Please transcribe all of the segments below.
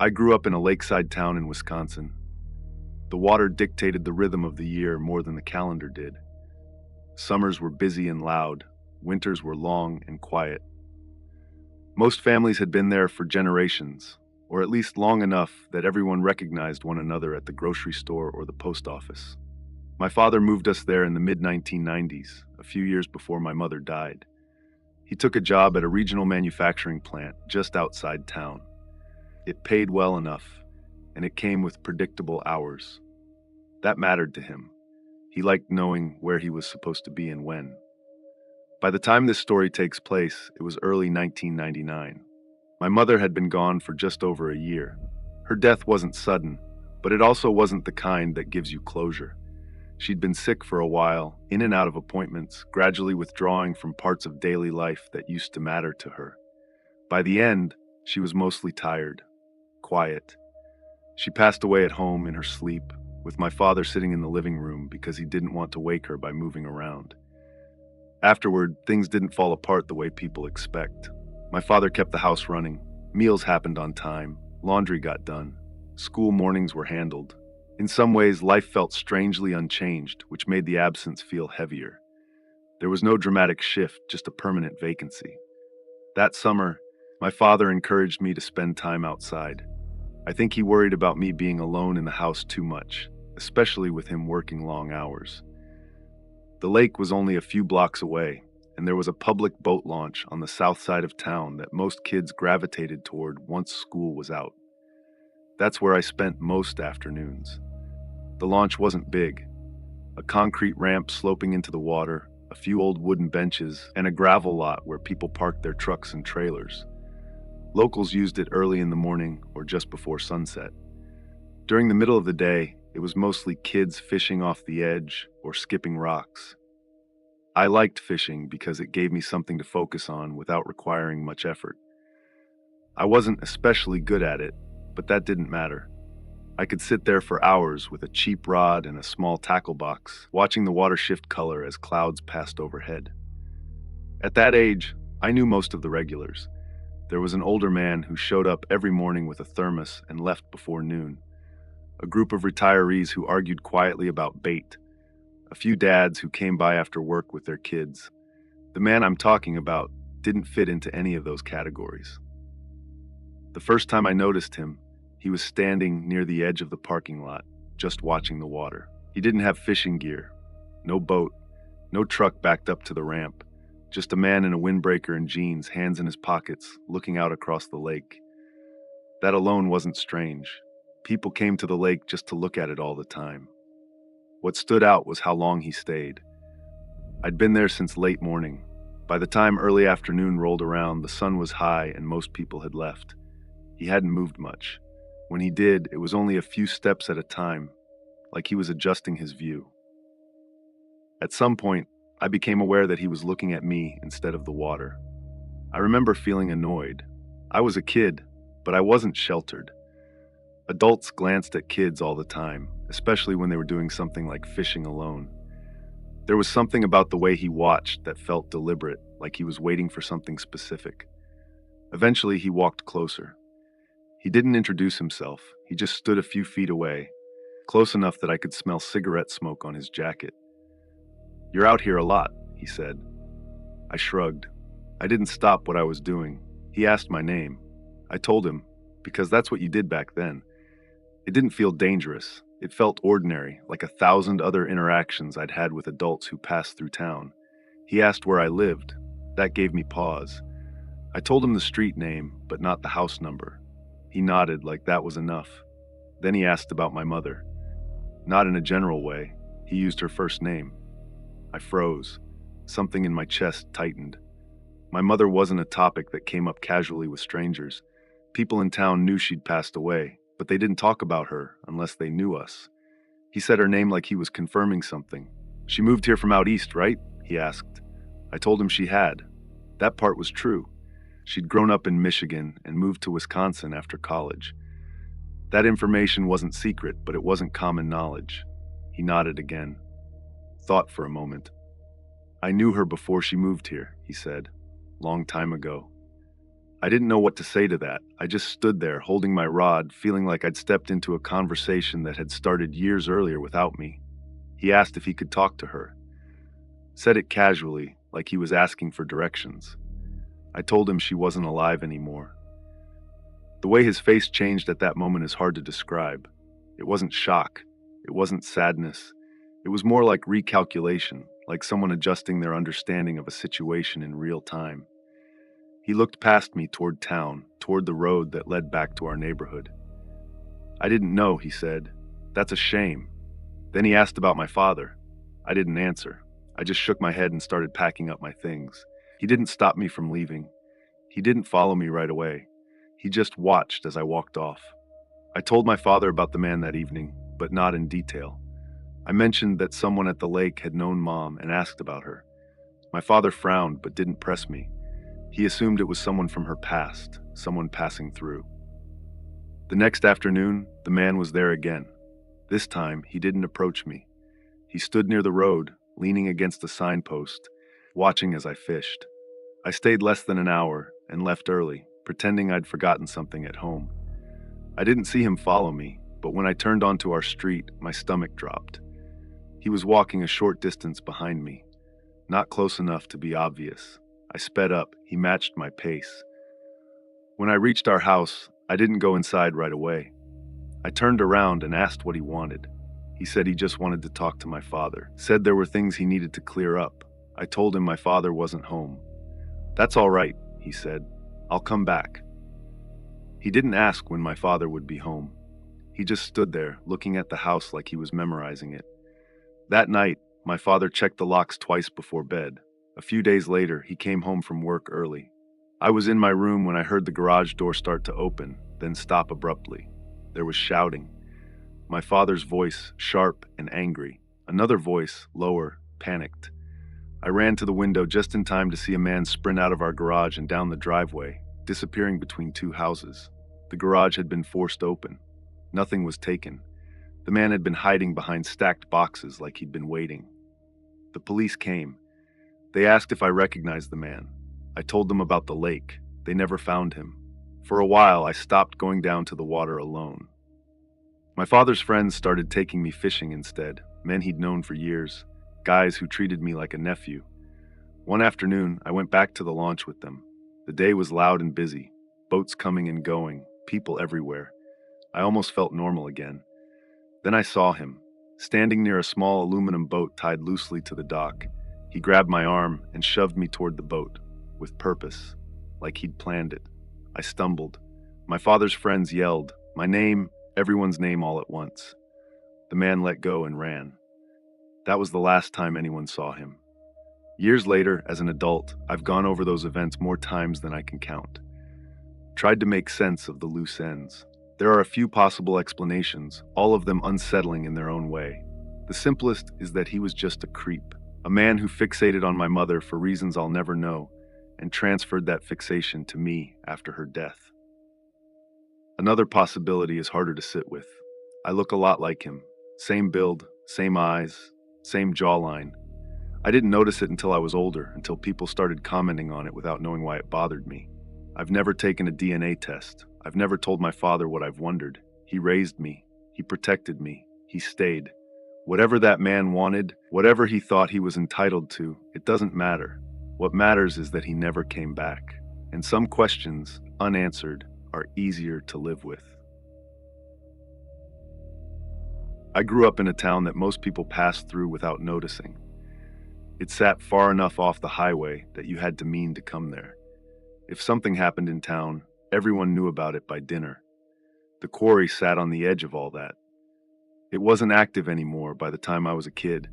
I grew up in a lakeside town in Wisconsin. The water dictated the rhythm of the year more than the calendar did. Summers were busy and loud, winters were long and quiet. Most families had been there for generations, or at least long enough that everyone recognized one another at the grocery store or the post office. My father moved us there in the mid-1990s, a few years before my mother died. He took a job at a regional manufacturing plant just outside town. It paid well enough, and it came with predictable hours. That mattered to him. He liked knowing where he was supposed to be and when. By the time this story takes place, it was early 1999. My mother had been gone for just over a year. Her death wasn't sudden, but it also wasn't the kind that gives you closure. She'd been sick for a while, in and out of appointments, gradually withdrawing from parts of daily life that used to matter to her. By the end, she was mostly tired, quiet. She passed away at home in her sleep, with my father sitting in the living room because he didn't want to wake her by moving around. Afterward, things didn't fall apart the way people expect. My father kept the house running. Meals happened on time. Laundry got done. School mornings were handled. In some ways, life felt strangely unchanged, which made the absence feel heavier. There was no dramatic shift, just a permanent vacancy. That summer, my father encouraged me to spend time outside. I think he worried about me being alone in the house too much, especially with him working long hours. The lake was only a few blocks away, and there was a public boat launch on the south side of town that most kids gravitated toward once school was out. That's where I spent most afternoons. The launch wasn't big. A concrete ramp sloping into the water, a few old wooden benches, and a gravel lot where people parked their trucks and trailers. Locals used it early in the morning or just before sunset. During the middle of the day, it was mostly kids fishing off the edge or skipping rocks. I liked fishing because it gave me something to focus on without requiring much effort. I wasn't especially good at it, but that didn't matter. I could sit there for hours with a cheap rod and a small tackle box, watching the water shift color as clouds passed overhead. At that age, I knew most of the regulars. There was an older man who showed up every morning with a thermos and left before noon. A group of retirees who argued quietly about bait. A few dads who came by after work with their kids. The man I'm talking about didn't fit into any of those categories. The first time I noticed him, he was standing near the edge of the parking lot, just watching the water. He didn't have fishing gear, no boat, no truck backed up to the ramp, just a man in a windbreaker and jeans, hands in his pockets, looking out across the lake. That alone wasn't strange. People came to the lake just to look at it all the time. What stood out was how long he stayed. I'd been there since late morning. By the time early afternoon rolled around, the sun was high and most people had left. He hadn't moved much. When he did, it was only a few steps at a time, like he was adjusting his view. At some point, I became aware that he was looking at me instead of the water. I remember feeling annoyed. I was a kid, but I wasn't sheltered. Adults glanced at kids all the time, especially when they were doing something like fishing alone. There was something about the way he watched that felt deliberate, like he was waiting for something specific. Eventually, he walked closer. He didn't introduce himself, he just stood a few feet away, close enough that I could smell cigarette smoke on his jacket. "You're out here a lot," he said. I shrugged. I didn't stop what I was doing. He asked my name. I told him, because that's what you did back then. It didn't feel dangerous. It felt ordinary, like 1,000 other interactions I'd had with adults who passed through town. He asked where I lived. That gave me pause. I told him the street name, but not the house number. He nodded like that was enough. Then he asked about my mother. Not in a general way. He used her first name. I froze. Something in my chest tightened. My mother wasn't a topic that came up casually with strangers. People in town knew she'd passed away, but they didn't talk about her unless they knew us. He said her name like he was confirming something. "She moved here from out east, right?" he asked. I told him she had. That part was true. She'd grown up in Michigan and moved to Wisconsin after college. That information wasn't secret, but it wasn't common knowledge. He nodded again. Thought for a moment. "I knew her before she moved here," he said. "Long time ago." I didn't know what to say to that. I just stood there, holding my rod, feeling like I'd stepped into a conversation that had started years earlier without me. He asked if he could talk to her. Said it casually, like he was asking for directions. I told him she wasn't alive anymore. The way his face changed at that moment is hard to describe. It wasn't shock. It wasn't sadness. It was more like recalculation, like someone adjusting their understanding of a situation in real time. He looked past me toward town, toward the road that led back to our neighborhood. I didn't know, he said. That's a shame. Then he asked about my father. I didn't answer. I just shook my head and started packing up my things. He didn't stop me from leaving. He didn't follow me right away. He just watched as I walked off. I told my father about the man that evening, but not in detail. I mentioned that someone at the lake had known Mom and asked about her. My father frowned but didn't press me. He assumed it was someone from her past, someone passing through. The next afternoon, the man was there again. This time, he didn't approach me. He stood near the road, leaning against a signpost, watching as I fished. I stayed less than an hour and left early, pretending I'd forgotten something at home. I didn't see him follow me, but when I turned onto our street, my stomach dropped. He was walking a short distance behind me, not close enough to be obvious. I sped up. He matched my pace. When I reached our house, I didn't go inside right away. I turned around and asked what he wanted. He said he just wanted to talk to my father, said there were things he needed to clear up. I told him my father wasn't home. That's all right, he said. I'll come back. He didn't ask when my father would be home. He just stood there, looking at the house like he was memorizing it. That night, my father checked the locks twice before bed. A few days later, he came home from work early. I was in my room when I heard the garage door start to open, then stop abruptly. There was shouting. My father's voice, sharp and angry. Another voice, lower, panicked. I ran to the window just in time to see a man sprint out of our garage and down the driveway, disappearing between two houses. The garage had been forced open. Nothing was taken. The man had been hiding behind stacked boxes like he'd been waiting. The police came. They asked if I recognized the man. I told them about the lake. They never found him. For a while, I stopped going down to the water alone. My father's friends started taking me fishing instead, men he'd known for years, guys who treated me like a nephew. One afternoon, I went back to the launch with them. The day was loud and busy, boats coming and going, people everywhere. I almost felt normal again. Then I saw him, standing near a small aluminum boat tied loosely to the dock. He grabbed my arm and shoved me toward the boat, with purpose, like he'd planned it. I stumbled. My father's friends yelled, my name, everyone's name all at once. The man let go and ran. That was the last time anyone saw him. Years later, as an adult, I've gone over those events more times than I can count. Tried to make sense of the loose ends. There are a few possible explanations, all of them unsettling in their own way. The simplest is that he was just a creep, a man who fixated on my mother for reasons I'll never know, and transferred that fixation to me after her death. Another possibility is harder to sit with. I look a lot like him. Same build, same eyes, same jawline. I didn't notice it until I was older, until people started commenting on it without knowing why it bothered me. I've never taken a DNA test. I've never told my father what I've wondered. He raised me. He protected me. He stayed. Whatever that man wanted, whatever he thought he was entitled to, it doesn't matter. What matters is that he never came back. And some questions, unanswered, are easier to live with. I grew up in a town that most people passed through without noticing. It sat far enough off the highway that you had to mean to come there. If something happened in town, everyone knew about it by dinner. The quarry sat on the edge of all that. It wasn't active anymore by the time I was a kid,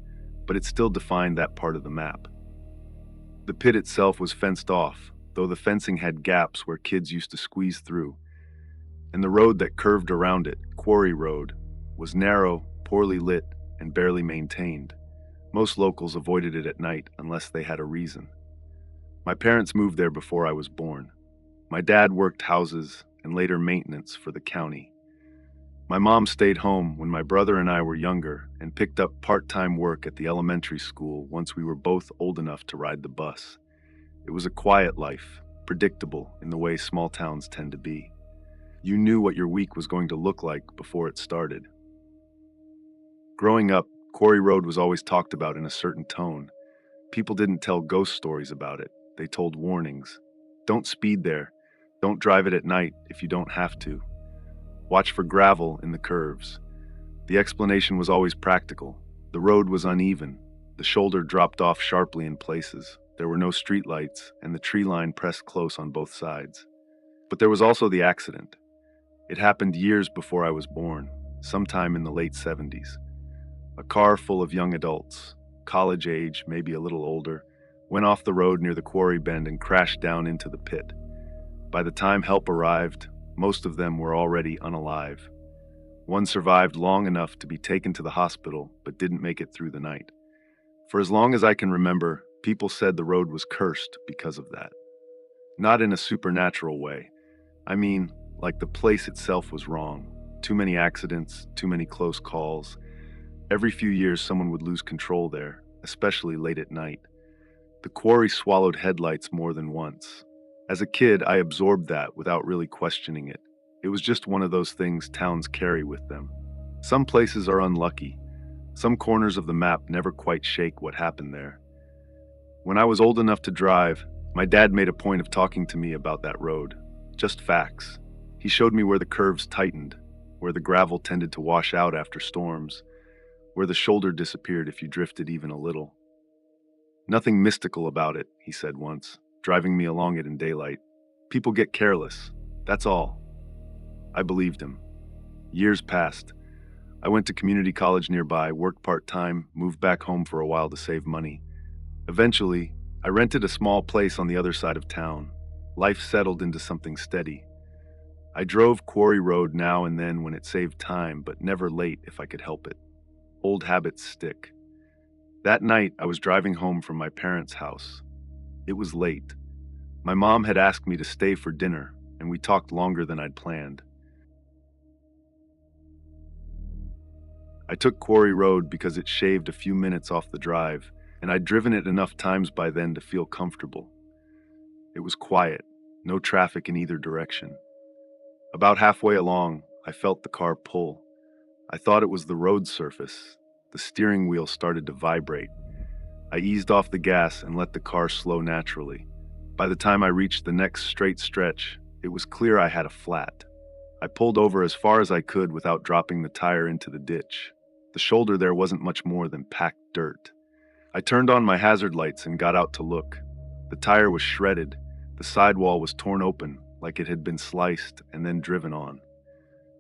but it still defined that part of the map. The pit itself was fenced off, though the fencing had gaps where kids used to squeeze through. And the road that curved around it, Quarry Road, was narrow, poorly lit, and barely maintained. Most locals avoided it at night unless they had a reason. My parents moved there before I was born. My dad worked houses and later maintenance for the county. My mom stayed home when my brother and I were younger and picked up part-time work at the elementary school once we were both old enough to ride the bus. It was a quiet life, predictable in the way small towns tend to be. You knew what your week was going to look like before it started. Growing up, Quarry Road was always talked about in a certain tone. People didn't tell ghost stories about it, they told warnings. Don't speed there. Don't drive it at night if you don't have to. Watch for gravel in the curves. The explanation was always practical. The road was uneven. The shoulder dropped off sharply in places. There were no streetlights, and the tree line pressed close on both sides. But there was also the accident. It happened years before I was born, sometime in the late 70s. A car full of young adults, college age, maybe a little older, went off the road near the quarry bend and crashed down into the pit. By the time help arrived, most of them were already unalive. One survived long enough to be taken to the hospital, but didn't make it through the night. For as long as I can remember, people said the road was cursed because of that. Not in a supernatural way. I mean, like the place itself was wrong. Too many accidents, too many close calls. Every few years someone would lose control there, especially late at night. The quarry swallowed headlights more than once. As a kid, I absorbed that without really questioning it. It was just one of those things towns carry with them. Some places are unlucky. Some corners of the map never quite shake what happened there. When I was old enough to drive, my dad made a point of talking to me about that road. Just facts. He showed me where the curves tightened, where the gravel tended to wash out after storms, where the shoulder disappeared if you drifted even a little. Nothing mystical about it, he said once, driving me along it in daylight. People get careless. That's all. I believed him. Years passed. I went to community college nearby, worked part-time, moved back home for a while to save money. Eventually, I rented a small place on the other side of town. Life settled into something steady. I drove Quarry Road now and then when it saved time, but never late if I could help it. Old habits stick. That night, I was driving home from my parents' house. It was late. My mom had asked me to stay for dinner, and we talked longer than I'd planned. I took Quarry Road because it shaved a few minutes off the drive, and I'd driven it enough times by then to feel comfortable. It was quiet, no traffic in either direction. About halfway along, I felt the car pull. I thought it was the road surface. The steering wheel started to vibrate. I eased off the gas and let the car slow naturally. By the time I reached the next straight stretch, it was clear I had a flat. I pulled over as far as I could without dropping the tire into the ditch. The shoulder there wasn't much more than packed dirt. I turned on my hazard lights and got out to look. The tire was shredded. The sidewall was torn open, like it had been sliced and then driven on.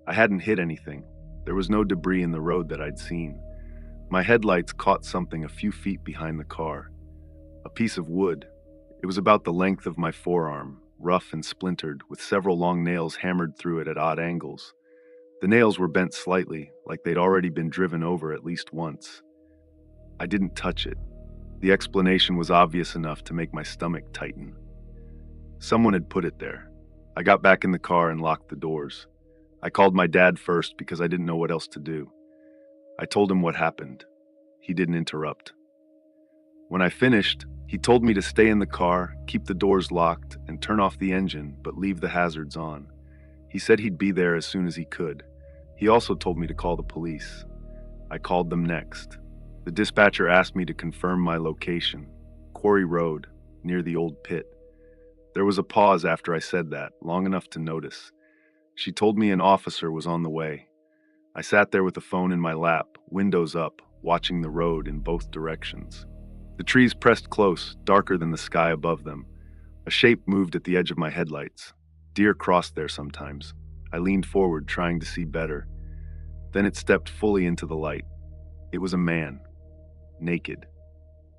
I hadn't hit anything. There was no debris in the road that I'd seen. My headlights caught something a few feet behind the car. A piece of wood. It was about the length of my forearm, rough and splintered, with several long nails hammered through it at odd angles. The nails were bent slightly, like they'd already been driven over at least once. I didn't touch it. The explanation was obvious enough to make my stomach tighten. Someone had put it there. I got back in the car and locked the doors. I called my dad first because I didn't know what else to do. I told him what happened. He didn't interrupt. When I finished, he told me to stay in the car, keep the doors locked, and turn off the engine, but leave the hazards on. He said he'd be there as soon as he could. He also told me to call the police. I called them next. The dispatcher asked me to confirm my location, Quarry Road, near the old pit. There was a pause after I said that, long enough to notice. She told me an officer was on the way. I sat there with the phone in my lap, windows up, watching the road in both directions. The trees pressed close, darker than the sky above them. A shape moved at the edge of my headlights. Deer crossed there sometimes. I leaned forward, trying to see better. Then it stepped fully into the light. It was a man. Naked.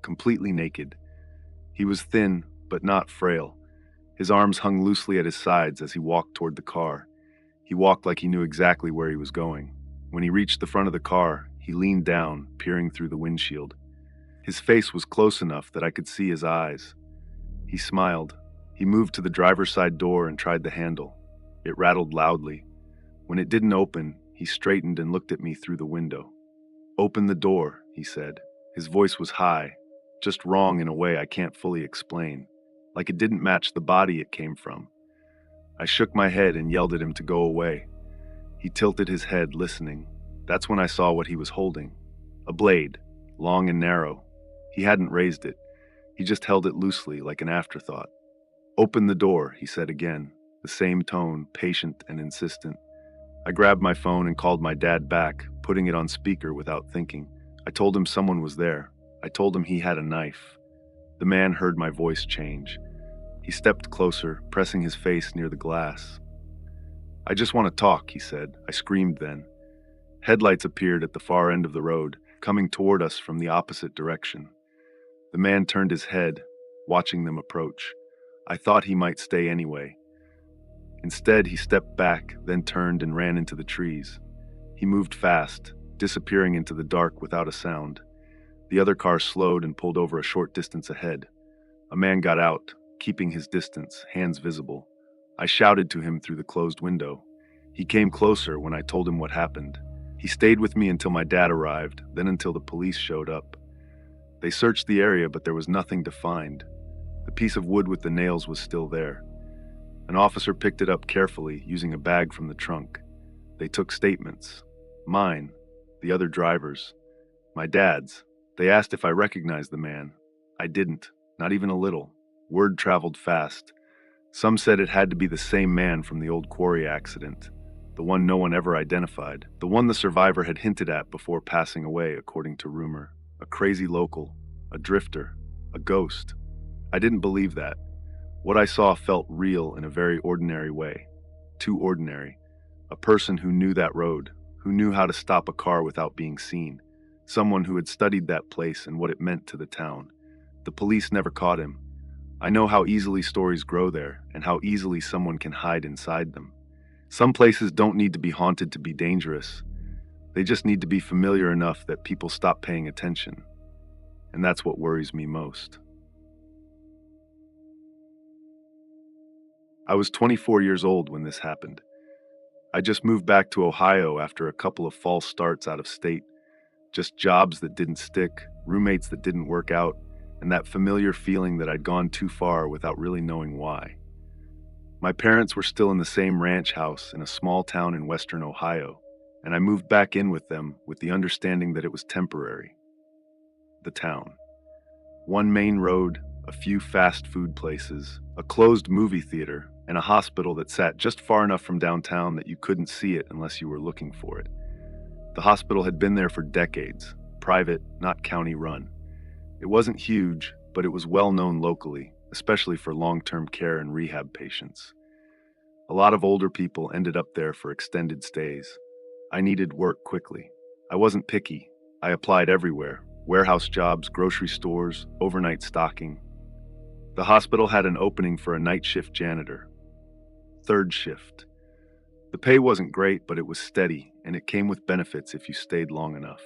Completely naked. He was thin, but not frail. His arms hung loosely at his sides as he walked toward the car. He walked like he knew exactly where he was going. When he reached the front of the car, he leaned down, peering through the windshield. His face was close enough that I could see his eyes. He smiled. He moved to the driver's side door and tried the handle. It rattled loudly. When it didn't open, he straightened and looked at me through the window. "Open the door," he said. His voice was high, just wrong in a way I can't fully explain. like it didn't match the body it came from. I shook my head and yelled at him to go away. He tilted his head, listening. That's when I saw what he was holding. A blade, long and narrow. He hadn't raised it. He just held it loosely, like an afterthought. "Open the door," he said again, the same tone, patient and insistent. I grabbed my phone and called my dad back, putting it on speaker without thinking. I told him someone was there. I told him he had a knife. The man heard my voice change. He stepped closer, pressing his face near the glass. "I just want to talk," he said. I screamed then. Headlights appeared at the far end of the road, coming toward us from the opposite direction. The man turned his head, watching them approach. I thought he might stay anyway. Instead, he stepped back, then turned and ran into the trees. He moved fast, disappearing into the dark without a sound. The other car slowed and pulled over a short distance ahead. A man got out, keeping his distance, hands visible. I shouted to him through the closed window. He came closer when I told him what happened. He stayed with me until my dad arrived, then until the police showed up. They searched the area, but there was nothing to find. The piece of wood with the nails was still there. An officer picked it up carefully, using a bag from the trunk. They took statements. Mine, the other driver's, my dad's. They asked if I recognized the man. I didn't, not even a little. Word traveled fast. Some said it had to be the same man from the old quarry accident, the one no one ever identified, the one the survivor had hinted at before passing away, according to rumor. A crazy local, a drifter, a ghost. I didn't believe that. What I saw felt real in a very ordinary way. Too ordinary. A person who knew that road, who knew how to stop a car without being seen. Someone who had studied that place and what it meant to the town. The police never caught him. I know how easily stories grow there, and how easily someone can hide inside them. Some places don't need to be haunted to be dangerous. They just need to be familiar enough that people stop paying attention. And that's what worries me most. I was 24 years old when this happened. I just moved back to Ohio after a couple of false starts out of state. Just jobs that didn't stick, roommates that didn't work out, and that familiar feeling that I'd gone too far without really knowing why. My parents were still in the same ranch house in a small town in western Ohio, and I moved back in with them with the understanding that it was temporary. The town. One main road, a few fast food places, a closed movie theater, and a hospital that sat just far enough from downtown that you couldn't see it unless you were looking for it. The hospital had been there for decades, private, not county-run. It wasn't huge, but it was well known locally, especially for long-term care and rehab patients. A lot of older people ended up there for extended stays. I needed work quickly. I wasn't picky. I applied everywhere: warehouse jobs, grocery stores, overnight stocking. The hospital had an opening for a night shift janitor. Third shift. The pay wasn't great, but it was steady, and it came with benefits if you stayed long enough.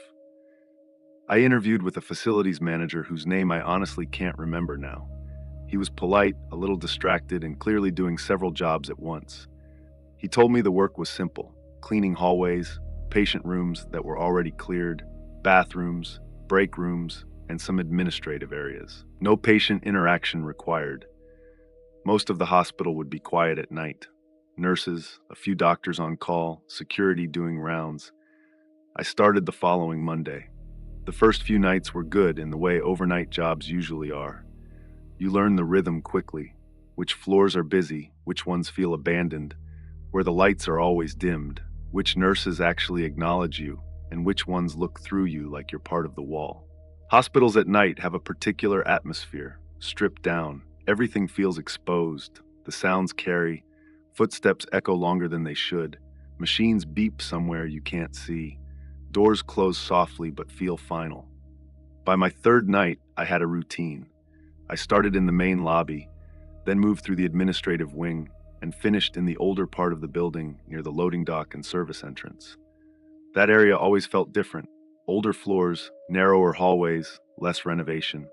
I interviewed with a facilities manager whose name I honestly can't remember now. He was polite, a little distracted, and clearly doing several jobs at once. He told me the work was simple: cleaning hallways, patient rooms that were already cleared, bathrooms, break rooms, and some administrative areas. No patient interaction required. Most of the hospital would be quiet at night. Nurses, a few doctors on call, security doing rounds. I started the following Monday. The first few nights were good in the way overnight jobs usually are. You learn the rhythm quickly, which floors are busy, which ones feel abandoned, where the lights are always dimmed, which nurses actually acknowledge you, and which ones look through you like you're part of the wall. Hospitals at night have a particular atmosphere, stripped down. Everything feels exposed. The sounds carry. Footsteps echo longer than they should. Machines beep somewhere you can't see. Doors close softly but feel final. By my third night, I had a routine. I started in the main lobby, then moved through the administrative wing, and finished in the older part of the building near the loading dock and service entrance. That area always felt different. Older floors, narrower hallways, less renovation.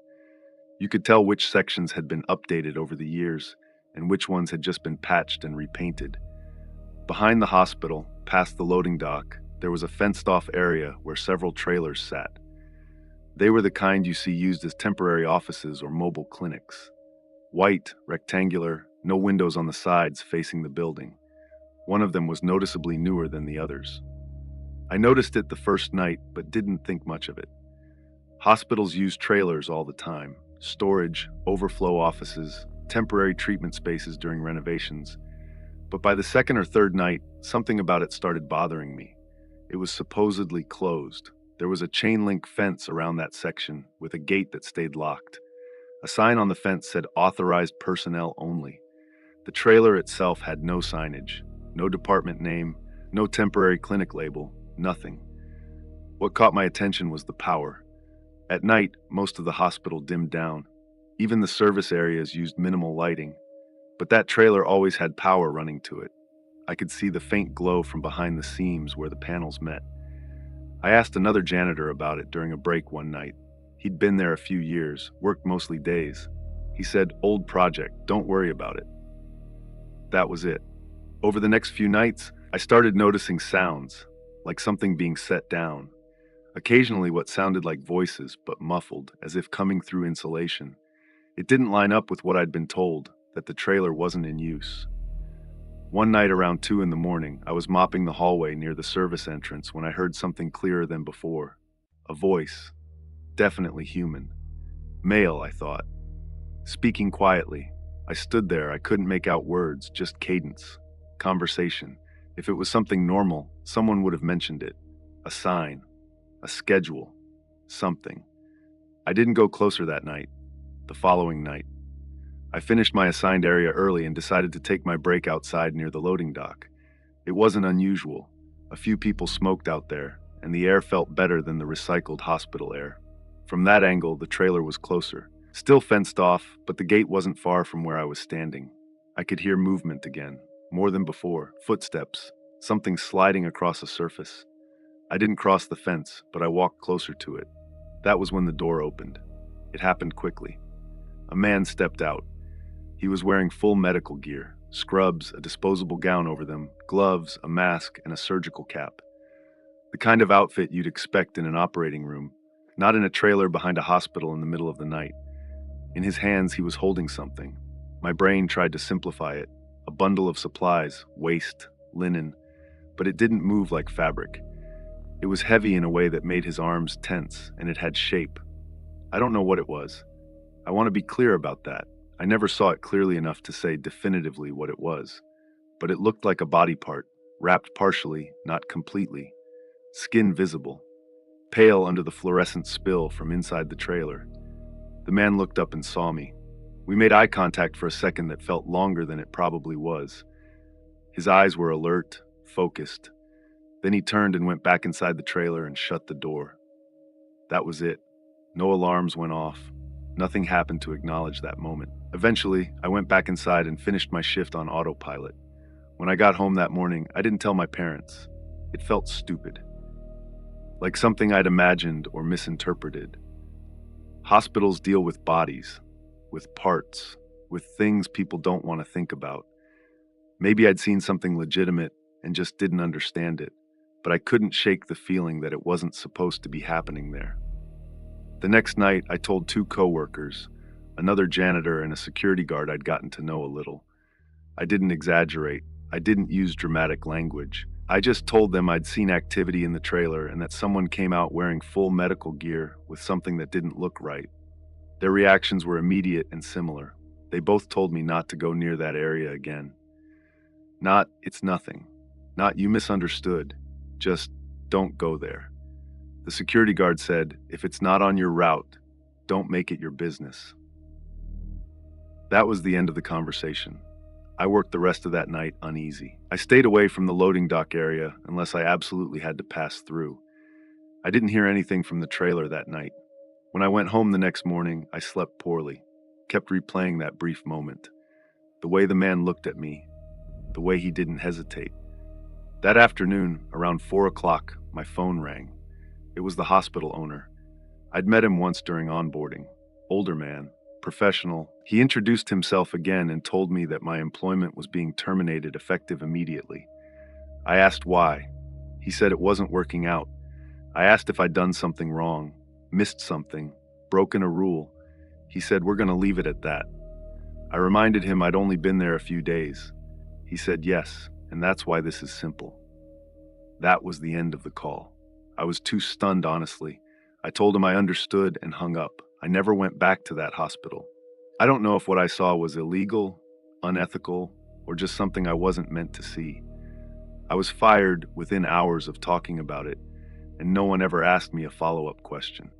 You could tell which sections had been updated over the years and which ones had just been patched and repainted. Behind the hospital, past the loading dock, there was a fenced-off area where several trailers sat. They were the kind you see used as temporary offices or mobile clinics. White, rectangular, no windows on the sides facing the building. One of them was noticeably newer than the others. I noticed it the first night, but didn't think much of it. Hospitals use trailers all the time: storage, overflow offices, temporary treatment spaces during renovations. But by the second or third night, something about it started bothering me. It was supposedly closed. There was a chain link fence around that section with a gate that stayed locked. A sign on the fence said authorized personnel only. The trailer itself had no signage, no department name, no temporary clinic label, nothing. What caught my attention was the power. At night, most of the hospital dimmed down. Even the service areas used minimal lighting. But that trailer always had power running to it. I could see the faint glow from behind the seams where the panels met. I asked another janitor about it during a break one night. He'd been there a few years, worked mostly days. He said, "Old project, don't worry about it." That was it. Over the next few nights, I started noticing sounds, like something being set down. Occasionally what sounded like voices, but muffled, as if coming through insulation. It didn't line up with what I'd been told, that the trailer wasn't in use. One night around 2 in the morning, I was mopping the hallway near the service entrance when I heard something clearer than before. A voice. Definitely human. Male, I thought. Speaking quietly. I stood there, I couldn't make out words, just cadence. Conversation. If it was something normal, someone would have mentioned it. A sign. A schedule. Something. I didn't go closer that night. The following night. I finished my assigned area early and decided to take my break outside near the loading dock. It wasn't unusual. A few people smoked out there, and the air felt better than the recycled hospital air. From that angle, the trailer was closer. Still fenced off, but the gate wasn't far from where I was standing. I could hear movement again, more than before, footsteps, something sliding across a surface. I didn't cross the fence, but I walked closer to it. That was when the door opened. It happened quickly. A man stepped out. He was wearing full medical gear, scrubs, a disposable gown over them, gloves, a mask, and a surgical cap. The kind of outfit you'd expect in an operating room, not in a trailer behind a hospital in the middle of the night. In his hands, he was holding something. My brain tried to simplify it. A bundle of supplies, waste, linen, but it didn't move like fabric. It was heavy in a way that made his arms tense, and it had shape. I don't know what it was. I want to be clear about that. I never saw it clearly enough to say definitively what it was. But it looked like a body part, wrapped partially, not completely. Skin visible. Pale under the fluorescent spill from inside the trailer. The man looked up and saw me. We made eye contact for a second that felt longer than it probably was. His eyes were alert, focused. Then he turned and went back inside the trailer and shut the door. That was it. No alarms went off. Nothing happened to acknowledge that moment. Eventually, I went back inside and finished my shift on autopilot. When I got home that morning, I didn't tell my parents. It felt stupid. Like something I'd imagined or misinterpreted. Hospitals deal with bodies, with parts, with things people don't want to think about. Maybe I'd seen something legitimate and just didn't understand it, but I couldn't shake the feeling that it wasn't supposed to be happening there. The next night, I told 2 coworkers, another janitor and a security guard I'd gotten to know a little. I didn't exaggerate. I didn't use dramatic language. I just told them I'd seen activity in the trailer and that someone came out wearing full medical gear with something that didn't look right. Their reactions were immediate and similar. They both told me not to go near that area again. Not, "It's nothing." Not, "You misunderstood." Just, "Don't go there." The security guard said, "If it's not on your route, don't make it your business." That was the end of the conversation. I worked the rest of that night uneasy. I stayed away from the loading dock area unless I absolutely had to pass through. I didn't hear anything from the trailer that night. When I went home the next morning, I slept poorly, kept replaying that brief moment. The way the man looked at me, the way he didn't hesitate. That afternoon, around 4 o'clock, my phone rang. It was the hospital owner. I'd met him once during onboarding. Older man, professional. He introduced himself again and told me that my employment was being terminated effective immediately. I asked why. He said it wasn't working out. I asked if I'd done something wrong, missed something, broken a rule. He said, "We're going to leave it at that." I reminded him I'd only been there a few days. He said yes, and that's why this is simple. That was the end of the call. I was too stunned, honestly. I told him I understood and hung up. I never went back to that hospital. I don't know if what I saw was illegal, unethical, or just something I wasn't meant to see. I was fired within hours of talking about it, and no one ever asked me a follow-up question.